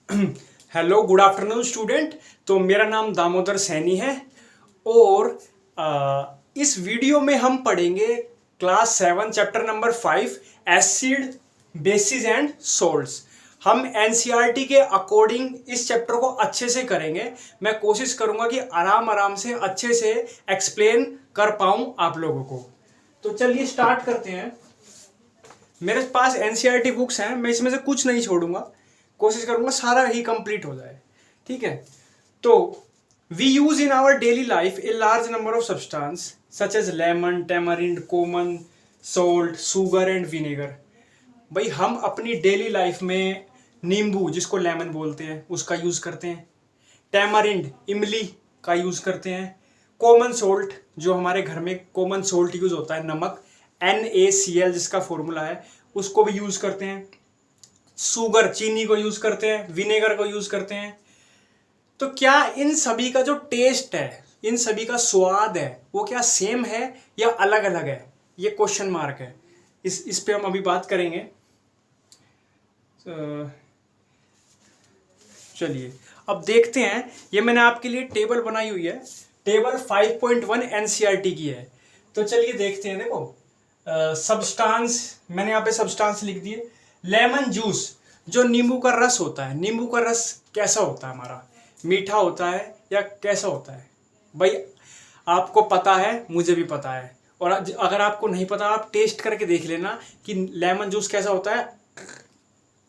Hello, good afternoon student. तो मेरा नाम दामोदर सैनी है और इस वीडियो में हम पढ़ेंगे class 7 chapter number 5 acid basis and salts. हम एनसीईआरटी के अकॉर्डिंग इस चैप्टर को अच्छे से करेंगे। मैं कोशिश करूंगा कि आराम आराम से अच्छे से एक्सप्लेन कर पाऊं आप लोगों को। तो चलिए स्टार्ट करते हैं। मेरे पास एनसीईआरटी बुक्स हैं, मैं इसमें से कुछ नहीं छोड़ूंगा, कोशिश करूंगा सारा ही कंप्लीट हो जाए। ठीक है। तो we use in our daily life a large number of substance such as lemon, tamarind, common, salt, sugar and vinegar. भाई हम अपनी डेली लाइफ में नींबू, जिसको लेमन बोलते हैं, उसका यूज करते हैं। टेमरिंड, इमली का यूज करते हैं। कॉमन सोल्ट, जो हमारे घर में कॉमन सोल्ट यूज होता है, नमक, NaCl जिसका फॉर्मूला है, उसको भी यूज करते हैं। शुगर, चीनी को यूज करते हैं। विनेगर को यूज करते हैं। तो क्या इन सभी का जो टेस्ट है, इन सभी का स्वाद है, वो क्या सेम है या अलग अलग है? ये क्वेश्चन मार्क है। इस पे हम अभी बात करेंगे। चलिए अब देखते हैं। ये मैंने आपके लिए टेबल बनाई हुई है। टेबल 5.1 एनसीईआरटी की है। तो चलिए देखते हैं। देखो सब्सटेंस, मैंने यहाँ पे सब्सटेंस लिख दिए। लेमन जूस, जो नींबू का रस होता है, नींबू का रस कैसा होता है हमारा? मीठा होता है या कैसा होता है? भाई आपको पता है, मुझे भी पता है। और अगर आपको नहीं पता, आप टेस्ट करके देख लेना कि लेमन जूस कैसा होता है।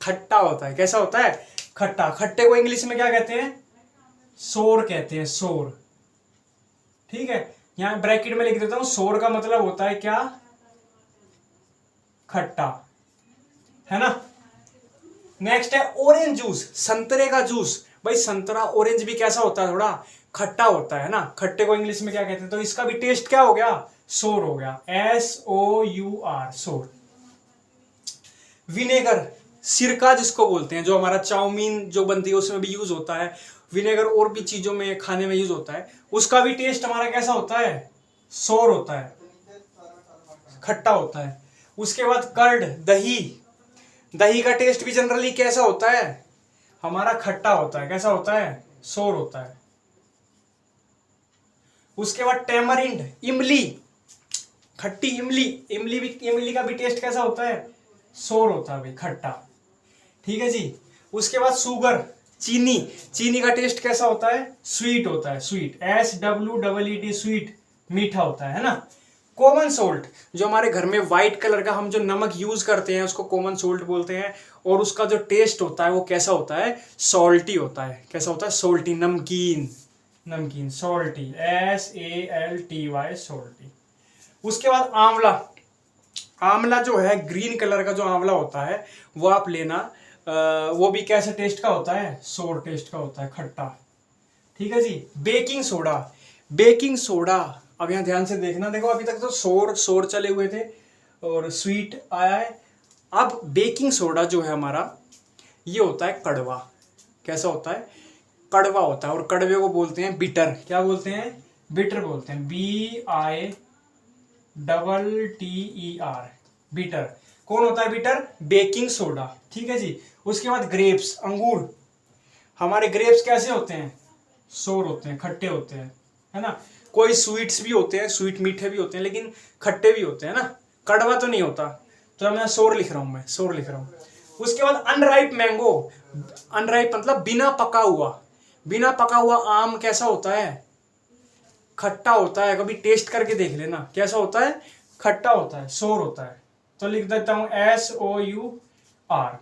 खट्टा होता है। कैसा होता है? खट्टा। खट्टे को इंग्लिश में क्या कहते हैं? सोर कहते हैं, सोर। ठीक है, यहां ब्रैकेट में लिख देता हूं। सोर का मतलब होता है क्या? खट्टा, है ना। नेक्स्ट है ऑरेंज जूस, संतरे का जूस। भाई संतरा, ऑरेंज भी कैसा होता है? थोड़ा खट्टा होता है ना। खट्टे को इंग्लिश में क्या कहते हैं? तो इसका भी टेस्ट क्या हो गया? सोर हो गया। SOUR, सोर। विनेगर, सिरका जिसको बोलते हैं, जो हमारा चाउमीन जो बनती है उसमें भी यूज होता है। विनेगर और भी चीजों में, खाने में यूज होता है। उसका भी टेस्ट हमारा कैसा होता है? सोर होता है, खट्टा होता है। उसके बाद कर्ड, दही। दही का टेस्ट भी जनरली कैसा होता है? हमारा खट्टा होता है। कैसा होता है? सोर होता है। उसके बाद टेमरिंड, इमली, खट्टी इमली। इमली का भी टेस्ट कैसा होता है? सोर होता है भाई, खट्टा। ठीक है जी। उसके बाद शुगर, चीनी। चीनी का टेस्ट कैसा होता है? स्वीट होता है, स्वीट। SWEET, स्वीट, मीठा होता है ना। कॉमन सोल्ट, जो हमारे घर में व्हाइट कलर का हम जो नमक यूज करते हैं उसको कॉमन सोल्ट बोलते हैं। और उसका जो टेस्ट होता है वो कैसा होता है? सॉल्टी होता है। कैसा होता है? सॉल्टी, नमकीन। नमकीन, सॉल्टी, SALTY, सॉल्टी। उसके बाद आंवला। आंवला जो है, ग्रीन कलर का जो आंवला होता है, वो आप लेना। वो भी कैसे टेस्ट का होता है? सोर टेस्ट का होता है, खट्टा। ठीक है जी। Baking soda. बेकिंग सोडा, अब यहां ध्यान से देखना। देखो अभी तक तो सोर सोर चले हुए थे और स्वीट आया है। अब बेकिंग सोडा जो है हमारा, ये होता है कड़वा। कैसा होता है? कड़वा होता है। और कड़वे को बोलते हैं बिटर। क्या बोलते हैं? बिटर बोलते हैं। BITTER, bitter. कौन होता है बिटर? Baking soda. ठीक है जी। उसके बाद ग्रेप्स, अंगूर। हमारे ग्रेप्स कैसे होते हैं? सोर होते हैं, खट्टे होते हैं, है ना। कोई स्वीट्स भी होते हैं, स्वीट मीठे भी होते हैं, लेकिन खट्टे भी होते हैं ना। कड़वा तो नहीं होता। तो मैं सोर लिख रहा हूं, मैं सोर लिख रहा हूं। उसके बाद अनराइप मैंगो। अनराइप मतलब बिना पका हुआ। बिना पका हुआ आम कैसा होता है? खट्टा होता है। कभी टेस्ट करके देख लेना। कैसा होता है? खट्टा होता है, सोर होता है। तो लिख देता हूं SOUR।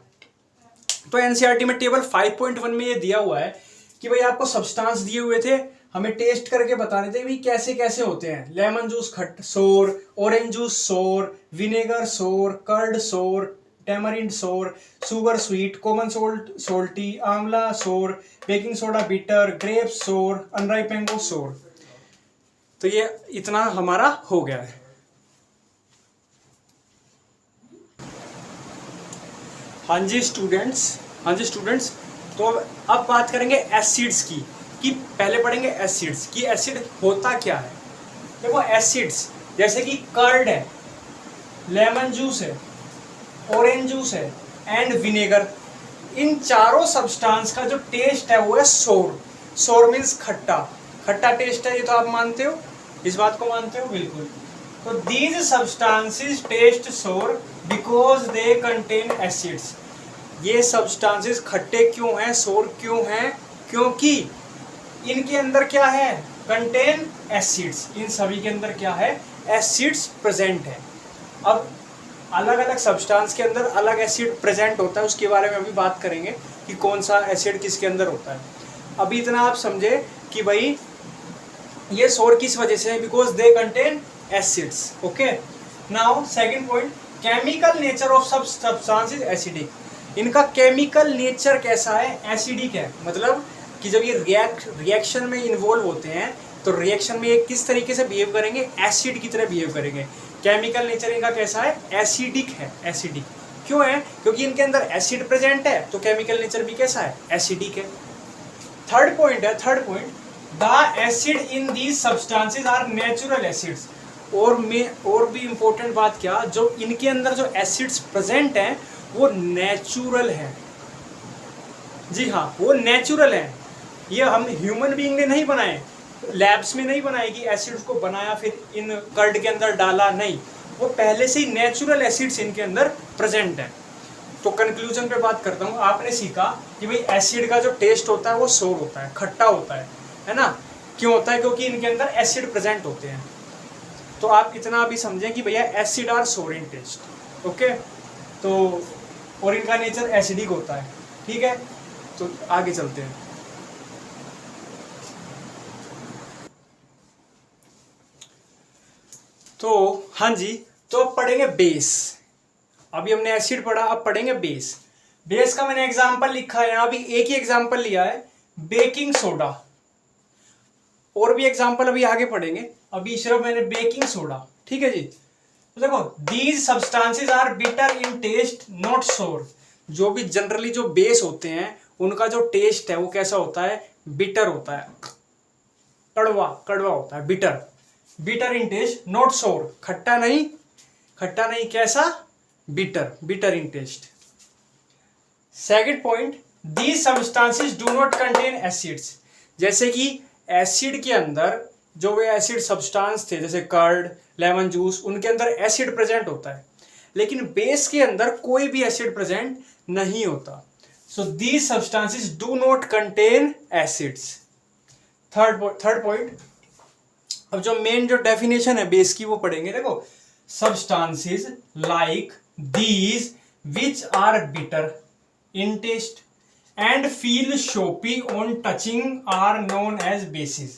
तो एनसीईआरटी में टेबल 5.1 में ये दिया हुआ है कि भाई आपको सब्सटेंस दिए हुए थे, हमें टेस्ट करके बताने थे भाई कैसे कैसे होते हैं। लेमन जूस खट सोर, ऑरेंज जूस सोर, विनेगर सोर, कर्ड सोर, टेमरिंड सोर, शुगर स्वीट, कॉमन सोल्ट सोल्टी, आंवला सोर, बेकिंग सोडा बिटर, ग्रेप सोर, अनराइप मैंगो सोर। तो ये इतना हमारा हो गया है। हाँ जी स्टूडेंट्स, तो अब बात करेंगे एसिड्स की। कि पहले पढ़ेंगे एसिड्स कि एसिड होता क्या है। देखो एसिड्स जैसे कि कर्ड है, लेमन जूस है, ऑरेंज जूस है एंड विनेगर, इन चारों सब्सटेंस का जो टेस्ट है वो है सोर। सोर मीन्स खट्टा, खट्टा टेस्ट है, ये तो आप मानते हो, इस बात को मानते हो बिल्कुल। तो दीज सब्सटेंसेस टेस्ट सोर बिकॉज दे कंटेन एसिड्स। ये सब्सटेंसेस खट्टे क्यों हैं, सोर क्यों हैं, क्योंकि इनके अंदर क्या है, कंटेन एसिड्स। इन सभी के अंदर क्या है, एसिड्स प्रेजेंट है। अब अलग अलग सब्सटेंस के अंदर अलग एसिड प्रेजेंट होता है, उसके बारे में अभी बात करेंगे कि कौन सा एसिड किसके अंदर होता है। अभी इतना आप समझे कि भाई ये सोर किस वजह से है, because they contain acids. Okay, now second point, chemical nature of सब सब्सटेंस इज एसिडिक। इनका केमिकल नेचर कैसा है, एसिडिक है। मतलब कि जब ये रिएक्शन में इन्वॉल्व होते हैं तो रिएक्शन में ये किस तरीके से बिहेव करेंगे, एसिड की तरह बिहेव करेंगे। केमिकल नेचर इनका कैसा है, एसिडिक है। एसिडिक क्यों है, क्योंकि इनके अंदर एसिड प्रेजेंट है, तो केमिकल नेचर भी कैसा है, एसिडिक है। थर्ड पॉइंट है, third point, the acid in these substances are natural acids. और भी इंपॉर्टेंट बात क्या, जो इनके अंदर जो एसिड्स प्रेजेंट हैं वो नेचुरल है। जी हाँ, वो नेचुरल है। ये हम ह्यूमन बीइंग ने नहीं बनाए, लैब्स में नहीं बनाए कि एसिड्स को बनाया फिर इन कर्ड के अंदर डाला, नहीं, वो पहले से ही नेचुरल एसिड्स इनके अंदर प्रेजेंट है। तो कंक्लूजन पे बात करता हूँ, आपने सीखा कि भाई एसिड का जो टेस्ट होता है वो सोर होता है, खट्टा होता है ना। क्यों होता है, क्योंकि इनके अंदर एसिड प्रेजेंट होते हैं। तो आप इतना अभी समझें कि भैया एसिड आर सोर इन टेस्ट। ओके, तो और इनका नेचर एसिडिक होता है। ठीक है, तो आगे चलते हैं। तो हाँ जी, तो अब पढ़ेंगे बेस। अभी हमने एसिड पढ़ा, अब पढ़ेंगे बेस। बेस का मैंने एग्जांपल लिखा है यहाँ, अभी एक ही एग्जांपल लिया है, बेकिंग सोडा। और भी एग्जांपल अभी आगे पढ़ेंगे, अभी सिर्फ मैंने बेकिंग सोडा। ठीक है जी, तो देखो, these substances are bitter in taste not sour. जो भी जनरली जो बेस होते हैं उनका जो टेस्ट है वो कैसा होता है, बिटर होता है, कड़वा कड़वा होता है, bitter. Bitter in taste not sour, खट्टा नहीं, खट्टा नहीं, कैसा, bitter, bitter in taste. Second point, these substances do not contain acids. जैसे कि एसिड के अंदर जो वे एसिड सब्सटेंस थे, जैसे कर्ड, लेमन जूस, उनके अंदर एसिड प्रेजेंट होता है, लेकिन बेस के अंदर कोई भी एसिड प्रेजेंट नहीं होता। So these substances do not contain acids. Third point, अब जो मेन जो डेफिनेशन है बेस की वो पढ़ेंगे। देखो, substances like these which are bitter in taste and feel soapy on touching are known as bases.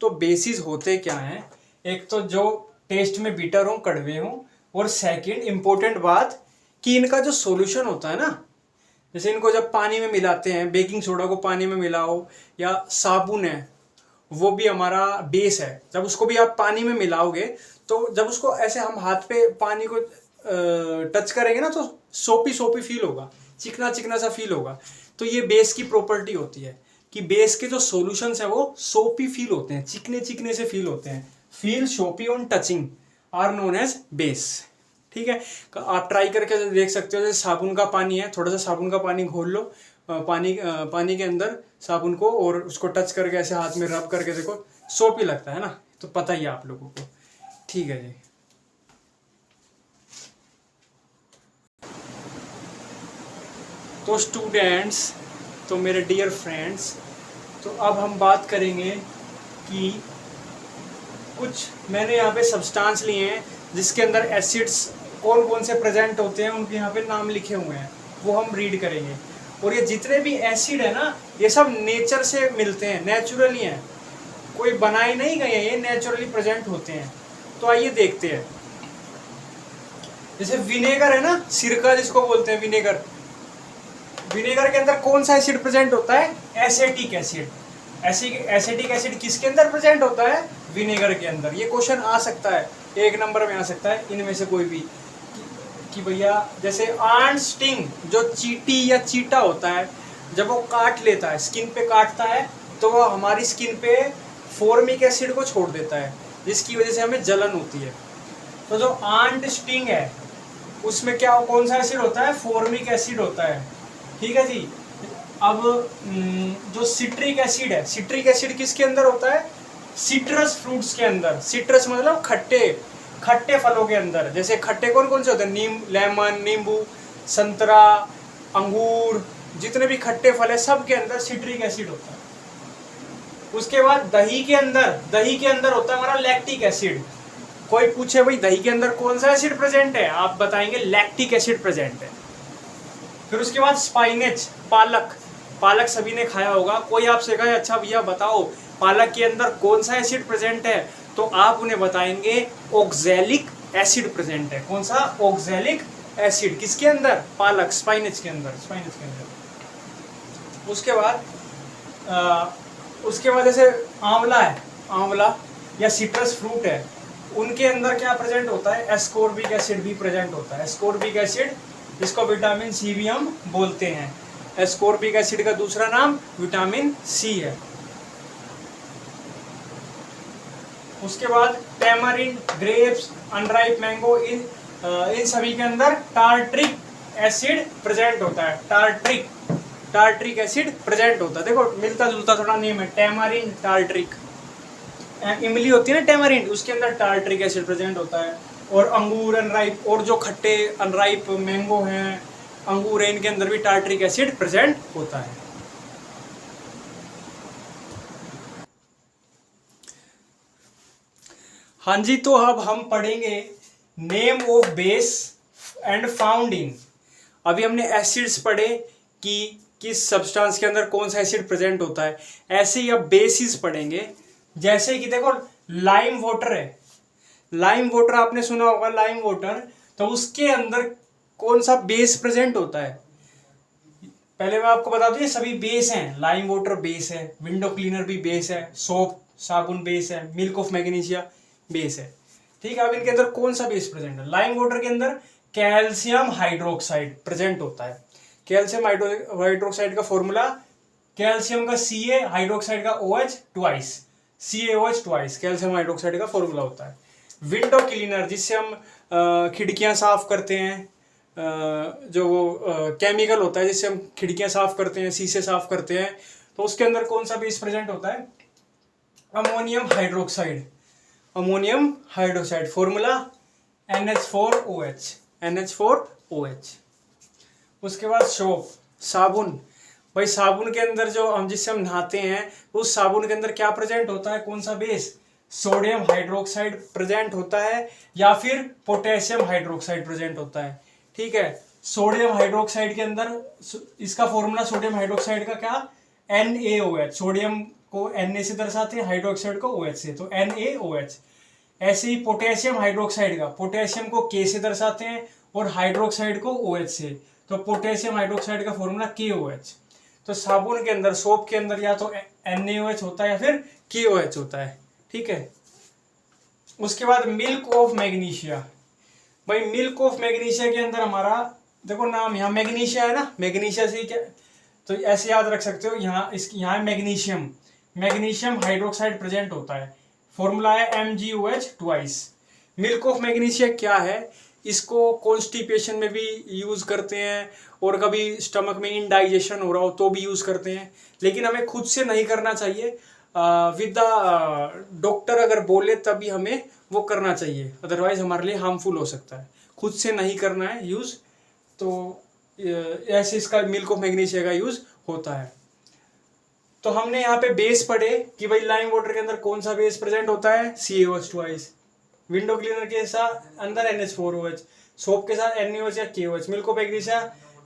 तो बेसिस होते क्या हैं, एक तो जो टेस्ट में बिटर हो, कड़वे हो, और सेकंड इंपॉर्टेंट बात कि इनका जो सॉल्यूशन होता है ना, जैसे इनको जब पानी में मिलाते हैं, बेकिंग सोडा को पानी में मिलाओ, या साबुन है वो भी हमारा बेस है, जब उसको भी आप पानी में मिलाओगे तो जब उसको ऐसे हम हाथ पे पानी को टच करेंगे ना तो सोपी सोपी फील होगा, चिकना चिकना सा फील होगा। तो ये बेस की प्रॉपर्टी होती है कि बेस के जो सॉल्यूशंस है वो सोपी फील होते हैं, चिकने चिकने से फील होते हैं। Feel soapy on touching are known as base. ठीक है, आप ट्राई करके देख सकते हो, जैसे साबुन का पानी है, थोड़ा सा साबुन का पानी घोल लो पानी के अंदर साबुन को, और उसको टच करके ऐसे हाथ में रब करके देखो, सोपी लगता है ना, तो पता ही है आप लोगों को। ठीक है जी, तो स्टूडेंट्स, तो मेरे डियर फ्रेंड्स, तो अब हम बात करेंगे कि कुछ मैंने यहाँ पे सब्सटेंस लिए हैं जिसके अंदर एसिड्स कौन कौन से प्रेजेंट होते हैं, उनके यहाँ पे नाम लिखे हुए हैं, वो हम रीड करेंगे। और ये जितने भी एसिड है ना, ये सब नेचर से मिलते हैं, नेचुरली हैं, कोई बनाए नहीं गए हैं, ये नेचुरली प्रेजेंट होते हैं। तो आइए देखते हैं। जैसे विनेगर है ना, सिरका जिसको बोलते हैं विनेगर, विनेगर के अंदर कौन सा एसिड प्रेजेंट होता है, एसिटिक एसिड। एसिटिक एसिड किसके अंदर प्रेजेंट होता है, विनेगर के अंदर। ये क्वेश्चन आ सकता है, एक नंबर में आ सकता है इनमें से कोई भी, कि भैया जैसे आंट स्टिंग, जो चींटी या चीटा होता है, जब वो काट लेता है, स्किन पे काटता है, तो वो हमारी स्किन पे फॉर्मिक एसिड को छोड़ देता है, जिसकी वजह से हमें जलन होती है। तो जो आंट स्टिंग है उसमें क्या, कौन सा एसिड होता है, फॉर्मिक एसिड होता है। ठीक है जी। अब जो सिट्रिक एसिड है, सिट्रिक एसिड किसके अंदर होता है? सिट्रस फ्रूट्स के अंदर। सिट्रस मतलब खट्टे, खट्टे फलों के अंदर। जैसे खट्टे कौन कौन से होते हैं? लेमन, नींबू, संतरा, अंगूर, जितने भी खट्टे फल है सब के अंदर सिट्रिक एसिड होता है। उसके बाद दही के अंदर होता है हमारा लैक्टिक एसिड। कोई पूछे भाई दही के अंदर कौन सा एसिड प्रेजेंट है, आप बताएंगे लैक्टिक एसिड प्रेजेंट है। फिर उसके बाद स्पाइनेच, पालक, पालक सभी ने खाया होगा। कोई आपसे कहे अच्छा भैया बताओ पालक के अंदर कौन सा एसिड प्रेजेंट है, तो आप उन्हें बताएंगे ऑक्सैलिक एसिड प्रेजेंट है। कौन सा? Oxalic acid. किसके अंदर? पालक, स्पाइनेच के अंदर, स्पाइनेच के अंदर। उसके बाद जैसे आंवला है, आंवला या सिट्रस फ्रूट है, उनके अंदर क्या प्रेजेंट होता है? एस्कोर्बिक एसिड भी प्रेजेंट होता है। एस्कोर्बिक एसिड, जिसको विटामिन सी भी हम बोलते हैं। एस्कोर्बिक एसिड का दूसरा नाम विटामिन सी है। उसके बाद टैमरिंड, ग्रेप्स, अनराइप मैंगो, इन सभी के अंदर टार्ट्रिक एसिड प्रेजेंट होता है। टार्ट्रिक एसिड प्रेजेंट होता है। देखो मिलता जुलता थोड़ा नेम है, टैमरिंड, टार्ट्रिक। इमली होती है ना टैमरिंड, उसके अंदर टार्ट्रिक एसिड प्रेजेंट होता है। और अंगूर, अनराइप, और जो खट्टे अनराइप मैंगो हैं, अंगूर है, इनके अंदर भी टार्ट्रिक एसिड प्रेजेंट होता है। हाँ जी, तो अब हम पढ़ेंगे name of base and found in. अभी हमने एसिड्स पढ़े कि किस सब्सटेंस के अंदर कौन सा एसिड प्रेजेंट होता है, ऐसे ही अब बेसिस पढ़ेंगे। जैसे कि देखो लाइम वाटर है, लाइम वाटर आपने सुना होगा, लाइम वाटर, तो उसके अंदर कौन सा बेस प्रेजेंट होता है? पहले मैं आपको बता दूं ये सभी बेस हैं। लाइम वाटर बेस है, विंडो क्लीनर भी बेस है, सोप साबुन बेस है, मिल्क ऑफ मैग्नीशिया बेस है। ठीक है, अब इनके अंदर कौन सा बेस प्रेजेंट है? लाइम वाटर के अंदर कैल्शियम हाइड्रोक्साइड प्रेजेंट होता है। कैल्शियम हाइड्रोक्साइड का फॉर्मूला, कैल्शियम का Ca, हाइड्रोक्साइड का OH twice, CaOH twice, calcium hydroxide का फॉर्मूला होता है। विंडो क्लीनर, जिससे हम खिड़कियां साफ करते हैं, जो वो केमिकल होता है जिससे हम खिड़कियां साफ करते हैं, शीशे साफ करते हैं, तो उसके अंदर कौन सा बेस प्रेजेंट होता है? Ammonium hydroxide, ammonium hydroxide, formula NH4OH, NH4OH। उसके बाद सोप, साबुन। भाई साबुन के अंदर जो हम जिससे हम नहाते हैं, उस साबुन के अंदर क्या प्रेजेंट होता है? कौन सा बेस? सोडियम हाइड्रोक्साइड प्रेजेंट होता है या फिर पोटेशियम हाइड्रोक्साइड प्रेजेंट होता है। ठीक है, सोडियम हाइड्रोक्साइड के अंदर इसका फॉर्मूला सोडियम हाइड्रोक्साइड का क्या? NaOH। सोडियम को Na से दर्शाते हैं, हाइड्रोक्साइड को OH से, तो NaOH। ऐसे ही पोटेशियम हाइड्रोक्साइड का, पोटेशियम को K से दर्शाते हैं और हाइड्रोक्साइड को OH से, तो पोटेशियम हाइड्रोक्साइड का फॉर्मूला KOH। तो साबुन के अंदर, सोप के अंदर या तो NaOH होता है या फिर KOH होता है। ठीक है, उसके बाद मिल्क ऑफ मैग्नीशिया। भाई मिल्क ऑफ मैग्नीशिया के अंदर हमारा देखो नाम, यहाँ मैग्नीशिया है ना, मैग्नीशिया से क्या, तो ऐसे याद रख सकते हो, यहाँ मैग्नीशियम, मैग्नीशियम हाइड्रोक्साइड प्रेजेंट होता है। फॉर्मूला है MgOH twice. Milk of magnesia क्या है? इसको कॉन्स्टिपेशन में भी यूज करते हैं, और कभी स्टमक में इनडाइजेशन हो रहा हो तो भी यूज करते हैं, लेकिन हमें खुद से नहीं करना चाहिए। विद द डॉक्टर अगर बोले तभी हमें वो करना चाहिए, अदरवाइज हमारे लिए हार्मफुल हो सकता है। खुद से नहीं करना है यूज, तो ऐसे इसका मिल्क ऑफ मैग्नीशिया का यूज होता है। तो हमने यहाँ पे बेस पढ़े कि भाई लाइम वाटर के अंदर कौन सा बेस प्रेजेंट होता है? CaOH twice. विंडो क्लीनर के साथ अंदर NH4OH, सोप के साथ NaOH या KOH, milk of magnesia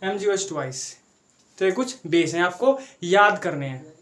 MgOH twice. तो ये कुछ बेस हैं, आपको याद करने हैं।